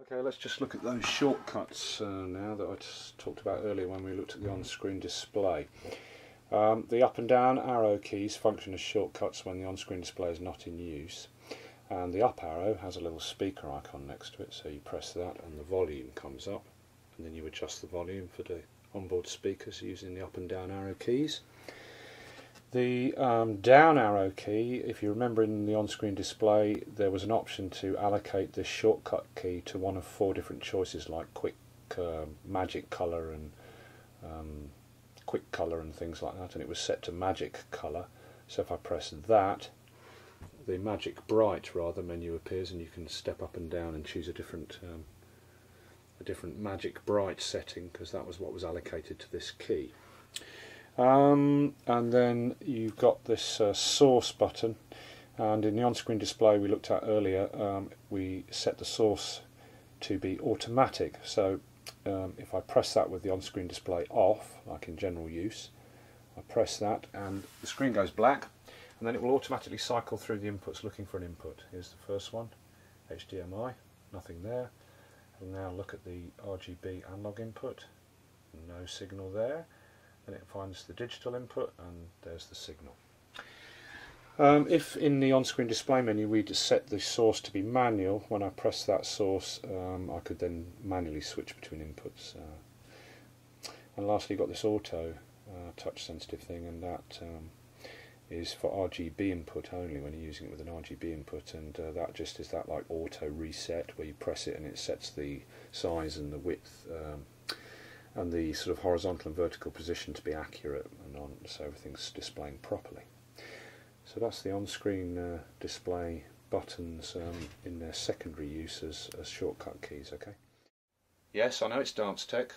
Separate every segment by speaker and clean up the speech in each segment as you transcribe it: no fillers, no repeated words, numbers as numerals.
Speaker 1: Okay, let's just look at those shortcuts now that I talked about earlier when we looked at the on-screen display. The up and down arrow keys function as shortcuts when the on-screen display is not in use, and the up arrow has a little speaker icon next to it, so you press that and the volume comes up, and then you adjust the volume for the onboard speakers using the up and down arrow keys. The down arrow key, if you remember in the on-screen display there was an option to allocate this shortcut key to one of 4 different choices like quick, magic colour and quick colour and things like that, and it was set to magic colour. So if I press that, the magic bright rather menu appears and you can step up and down and choose a different magic bright setting, because that was what was allocated to this key. And then you've got this source button, and in the on-screen display we looked at earlier we set the source to be automatic, so if I press that with the on-screen display off, like in general use, I press that and the screen goes black, and then it will automatically cycle through the inputs looking for an input. Here's the first one, HDMI, nothing there. We'll now look at the RGB analog input, no signal there. Then it finds the digital input and there's the signal. If in the on-screen display menu we just set the source to be manual, when I press that source I could then manually switch between inputs. And lastly you've got this auto touch sensitive thing, and that is for RGB input only when you're using it with an RGB input, and that just is that like auto reset where you press it and it sets the size and the width and the sort of horizontal and vertical position to be accurate, and so everything's displaying properly. So that's the on-screen display buttons in their secondary use as shortcut keys. Okay. Yes, I know it's dance tech,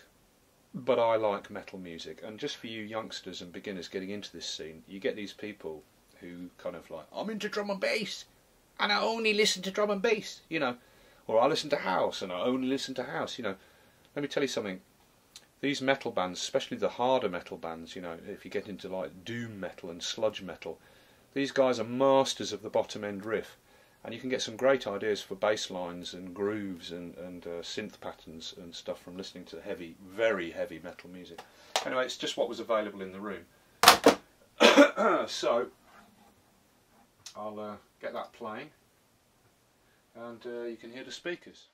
Speaker 1: but I like metal music, and just for you youngsters and beginners getting into this scene, you get these people who kind of like, I'm into drum and bass, and I only listen to drum and bass, you know, or I listen to house and I only listen to house, you know. Let me tell you something. These metal bands, especially the harder metal bands, you know, if you get into like doom metal and sludge metal, these guys are masters of the bottom end riff, and you can get some great ideas for bass lines and grooves and synth patterns and stuff from listening to heavy, very heavy metal music. Anyway, it's just what was available in the room. So I'll get that playing, and you can hear the speakers.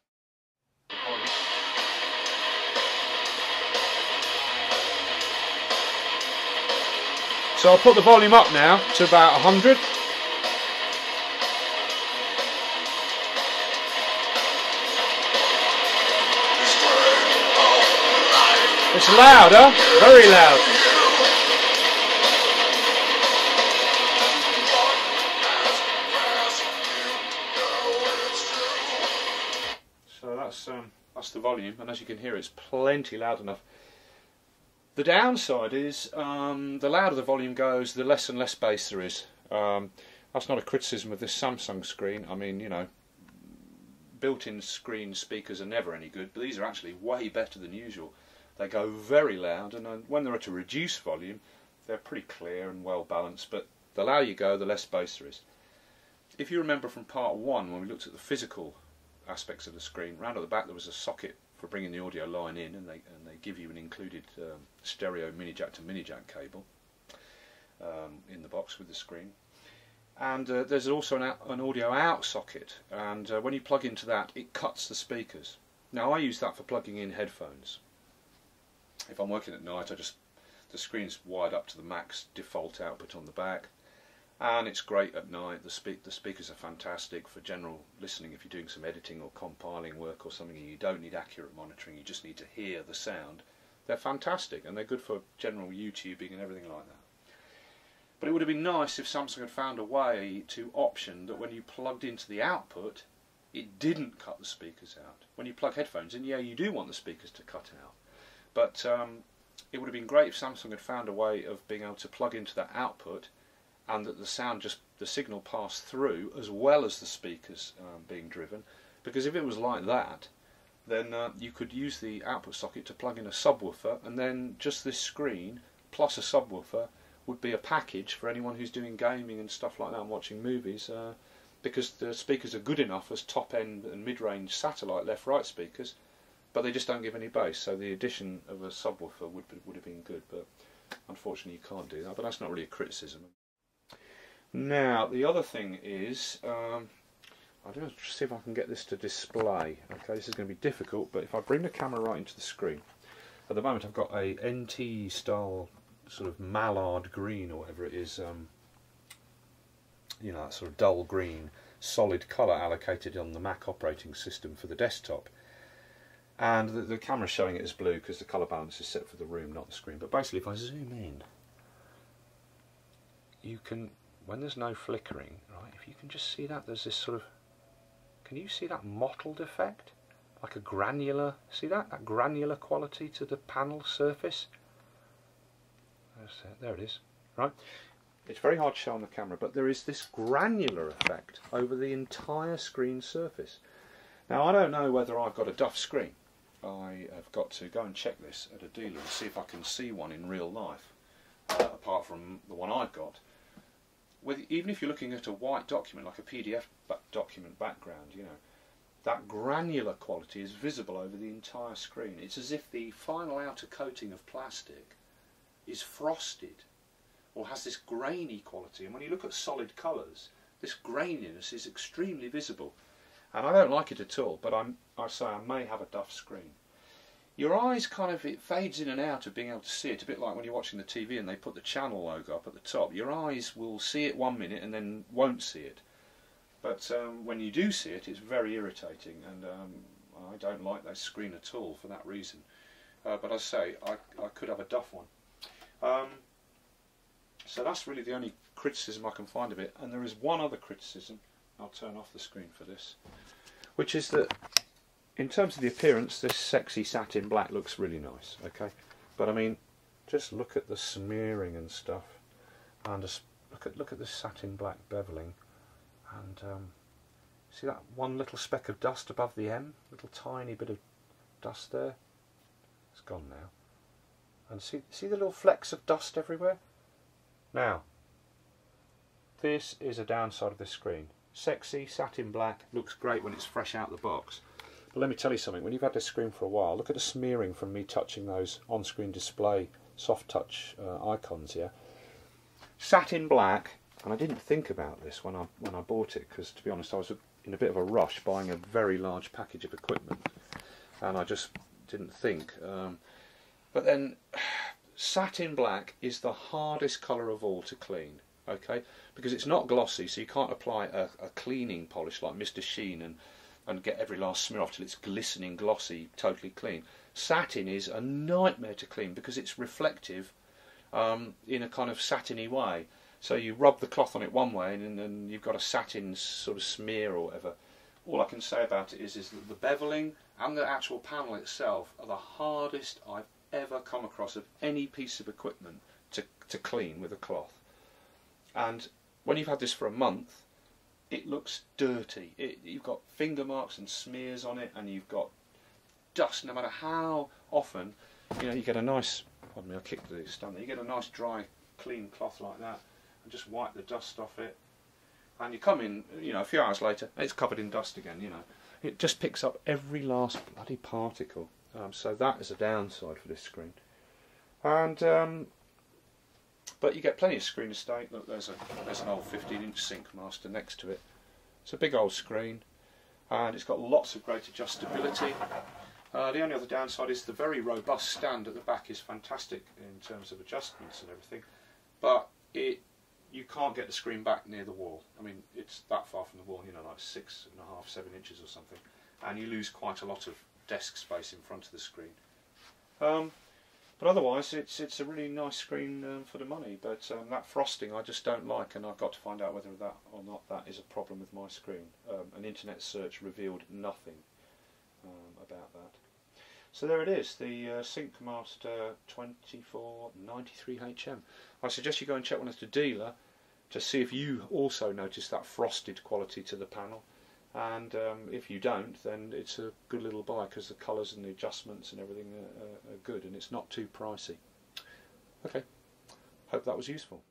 Speaker 1: So I'll put the volume up now to about 100. It's louder, very loud. So that's the volume, and as you can hear it's plenty loud enough. The downside is the louder the volume goes, the less and less bass there is. That's not a criticism of this Samsung screen. I mean, you know, built-in screen speakers are never any good, but these are actually way better than usual. They go very loud, and when they're at a reduced volume, they're pretty clear and well balanced, but the louder you go, the less bass there is. If you remember from part 1, when we looked at the physical aspects of the screen, round at the back there was a socket for bringing the audio line in, and they give you an included stereo mini jack to mini jack cable in the box with the screen. And there's also an audio out socket, and when you plug into that, it cuts the speakers. Now I use that for plugging in headphones. If I'm working at night, the screen's wired up to the max default output on the back, and it's great at night. The speakers are fantastic for general listening if you're doing some editing or compiling work or something and you don't need accurate monitoring, you just need to hear the sound. They're fantastic, and they're good for general YouTubing and everything like that. But it would have been nice if Samsung had found a way to option that when you plugged into the output, it didn't cut the speakers out. When you plug headphones in, yeah, you do want the speakers to cut out. But it would have been great if Samsung had found a way of being able to plug into that output and that the signal passed through as well as the speakers being driven. Because if it was like that, then you could use the output socket to plug in a subwoofer, and then just this screen plus a subwoofer would be a package for anyone who's doing gaming and stuff like that and watching movies, because the speakers are good enough as top-end and mid-range satellite left-right speakers, but they just don't give any bass. So the addition of a subwoofer would have been good, but unfortunately you can't do that. But that's not really a criticism. Now the other thing is, I'll just see if I can get this to display. Okay, this is going to be difficult, but if I bring the camera right into the screen, at the moment I've got a NT style sort of mallard green or whatever it is, you know, that sort of dull green solid colour allocated on the Mac operating system for the desktop, and the camera's showing it as blue because the colour balance is set for the room, not the screen. But basically if I zoom in, you can, when there's no flickering, right, if you can just see that there's this sort of, can you see that mottled effect? Like a granular, see that? That granular quality to the panel surface? There it is, right? It's very hard to show on the camera, but there is this granular effect over the entire screen surface. Now I don't know whether I've got a duff screen. I have got to go and check this at a dealer and see if I can see one in real life, apart from the one I've got. Even if you're looking at a white document, like a PDF document background, you know, that granular quality is visible over the entire screen. It's as if the final outer coating of plastic is frosted or has this grainy quality, and when you look at solid colours, this graininess is extremely visible, and I don't like it at all. But I say I may have a duff screen. Your eyes kind of, it fades in and out of being able to see it, a bit like when you're watching the TV and they put the channel logo up at the top. Your eyes will see it 1 minute and then won't see it. But when you do see it, it's very irritating, and I don't like that screen at all for that reason. But as I say, I could have a duff one. So that's really the only criticism I can find of it. And there is one other criticism, I'll turn off the screen for this, which is that in terms of the appearance, this sexy satin black looks really nice, okay? But I mean, just look at the smearing and stuff, and just look at this satin black beveling, and see that one little speck of dust above the M, little tiny bit of dust there. It's gone now, and see the little flecks of dust everywhere. Now, this is a downside of this screen. Sexy satin black looks great when it's fresh out of the box. But let me tell you something, when you've had this screen for a while, look at the smearing from me touching those on-screen display soft touch icons here. Satin black, and I didn't think about this when I bought it, because to be honest I was in a bit of a rush buying a very large package of equipment, and I just didn't think. But then satin black is the hardest colour of all to clean, okay? Because it's not glossy, so you can't apply a cleaning polish like Mr. Sheen and get every last smear off till it's glistening, glossy, totally clean. Satin is a nightmare to clean because it's reflective in a kind of satiny way. So you rub the cloth on it one way and then you've got a satin sort of smear or whatever. All I can say about it is that the beveling and the actual panel itself are the hardest I've ever come across of any piece of equipment to clean with a cloth. And when you've had this for a month, it looks dirty. You've got finger marks and smears on it, and you've got dust. No matter how often, you know, you get a nice, pardon me, I kicked the stand there. You get a nice dry, clean cloth like that, and just wipe the dust off it. And you come in, you know, a few hours later, it's covered in dust again. You know, it just picks up every last bloody particle. So that is a downside for this screen. And but you get plenty of screen estate. Look, there's an old 15-inch Sync Master next to it. It's a big old screen, and it's got lots of great adjustability. The only other downside is the very robust stand at the back is fantastic in terms of adjustments and everything, but you can't get the screen back near the wall. I mean, it's that far from the wall, you know, like 6.5, 7 inches or something, and you lose quite a lot of desk space in front of the screen. But otherwise, it's a really nice screen for the money. But that frosting I just don't like, and I've got to find out whether that or not that is a problem with my screen. An internet search revealed nothing about that. So there it is, the Sync Master 2493HM. I suggest you go and check one at a dealer to see if you also notice that frosted quality to the panel. And if you don't, then it's a good little buy because the colours and the adjustments and everything are good, and it's not too pricey. Okay, hope that was useful.